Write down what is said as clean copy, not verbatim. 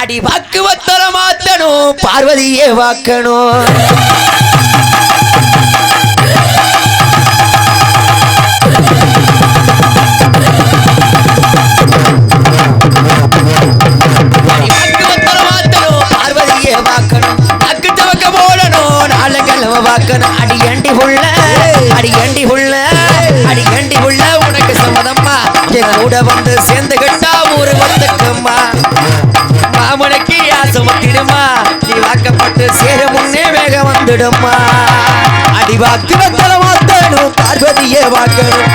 அடி பக்குவத்தர மாத்தணும் பார்வதியே வாக்கணும் அடியண்டி உள்ள உனக்கு சம்மதம்மா என் கூட வந்து சேர்ந்து கட்டா ஊரு வந்துக்குமா மாமனுக்கு ஆசை மத்திடுமா நீ வாக்கப்பட்டு சேர முன்னே வேக வந்துடுமா அடி வாக்கு வத்தல மாத்தணும் பார்வதியே வாக்கணும்